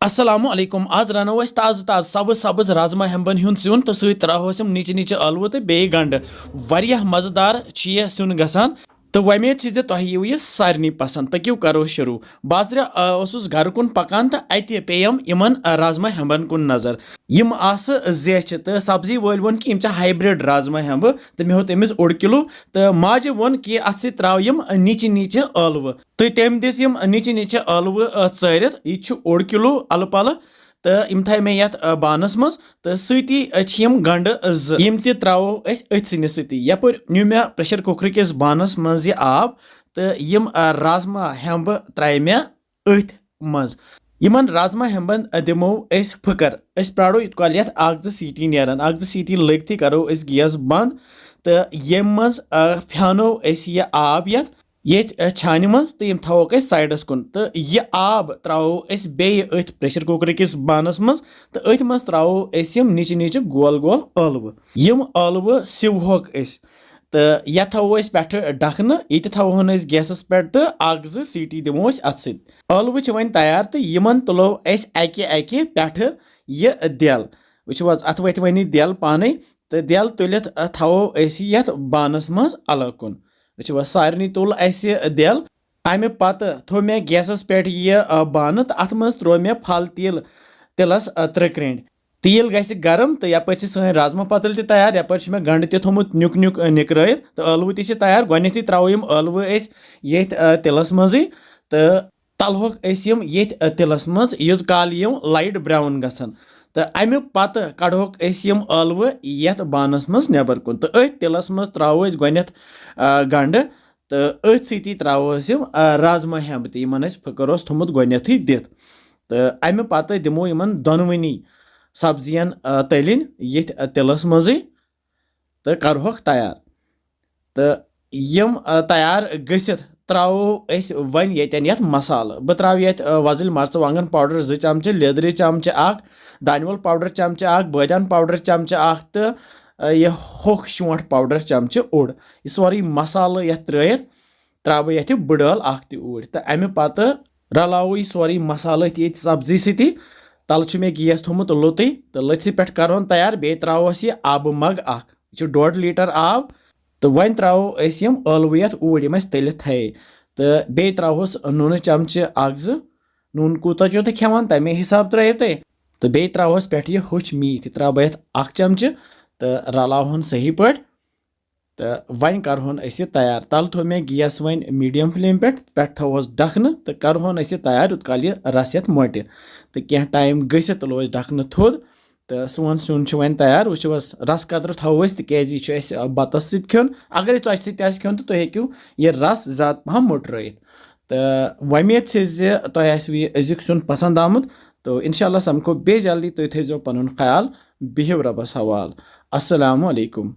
अस्सलामु अलैकुम आज रनो अस ताज़ ताज़ सब्ज सब्ज राजमा हेम्बन हुंद सिउन तो सत तराहो नीचे नीचे अलवो तो बे गंड वारियाह मजेदार यह सिउन गसान तो वमेद जे तुह यू यह सारे पसंद पकू करो शुरू बाजरे घर कुन पकान तो अत पेयम इमन राजमा हेम्बन कुन नजर यम आस जेच तो सब्जी वोल वोन कि हाइब्रिड राजमा हेम्ब तो मे हो तमिस 1 किलो तो माजे वोन कि अत सत त्राव यम नीचे नीचे अलव तो तम दिस यम नीचे नीचे अलव चरित यह 1 किलो अल पल तो यम थे मे यथ बानस मज तो सती यम गंड यम त्रो अथन सती यपर नु मे प्रेशर कुकर किस बानस मज यह आब तो यम राजमा हेम्ब त्रा मे अथ मज यमन राजमा हेम्बन दिमो फकर प्राड़ो इत काल यथ 1-2 सीटी नेरान 1-2 सीटी लगती करो गैस बंद तो यम मज फ्यानो यह आब यथ ये छान मज तो यम थवोक साइडस कुन तो यह आब त्रो बे अथ प्रेशर कुकर किस बानस मज तो अथ मज त्रो यम नीचे नीचे गोल गोल अलव यम अलव सिवहोक तो यह थवो पे डखन ये थवोन गैसस पे तो 1-2 सीटी दिमो अत अलव वन तैयार तो यमन तुलो अके अके पे यह दिल वो अत वत वन दिल पाने तो दिल तुलित थवो यथ बानस मज अलग कुन वो सारे तुल दिल अमे पत थो मे गैसस पे यह बान तो अत मज त्रो मे फल तिल तिलस 3 क्रेंड तिल गि गरम तो यप सन राजमा पतल तैयार यप मे गंड थोमुत नुक नुक निकरत तो अलव तैयार गोथी त्रो यम अलव ये तिलस मजी तो तलहोक ये तिलस मज युत काल यम लाइट ब्राउन गसन तो अमे पत कड़ोक यम अलव यथ बानस मज नेबर कुन तो अथ तिलस मज त्रो गोथ गंड तो अथ सती त्रो यम राजमा हेम्ब तो यमन फकर थोमुत गोथी दित तो अमे पत दिमो यमन दोनवनी सब्जियन तलिन यथ तिलस मजी तो करहोक तैयार तो यम तैयार गसित त्रो वन यथ मसाल बह त्रा यथ वजल मर्चवांगन पाउडर 2 चमचे लेदर चमचे 1 दानवल पाउडर चमचे 1 बादान पाउडर चमचे 1 तो यह होख शोंठ पाउडर चमचे 1 यह सोरी मसाल यथ त्रित त्रा यथ बड़ल 1 ऊर तो अमे पत रलावो यह सोरी मसाल ये सब्जी सती तल मे गैस थोमुत लोत तो लथि पे करोन तैयार बे त्रोस यह आब मग 1 1.5 लीटर आब तो वन त्रो यम अलव यथ ऊर यम तलित थे तो बे त्रोस नून चमचे 1-2 नून कूत तो खेवान तमे हिसाब त्रो ते तो बे त्रोस पे यह होच मीट त्रा बह 1 चमचे तो रलावन सही पे तो वन करहोन तैयार तल थो मे गैस वन मीडियम फ्लेम पे थोस डखन तो करहोन तैयार उत काल यह रस यथ मोटे तो क्या टाइम गसित तुलो डखन थोद तो सोन सुन वन तैयार वो रस कतर थो तिज बतस सोन अगर तुम खोन तो तुम यह रस ज्यादा पहम मोटरत तो वमेद से तुम अजुक सुन पसंद आमुत तो इंशाल्लाह समको बे जल्दी तुम थो पन ख्याल बिहव रबस हवाल अस्सलामु अलैकुम।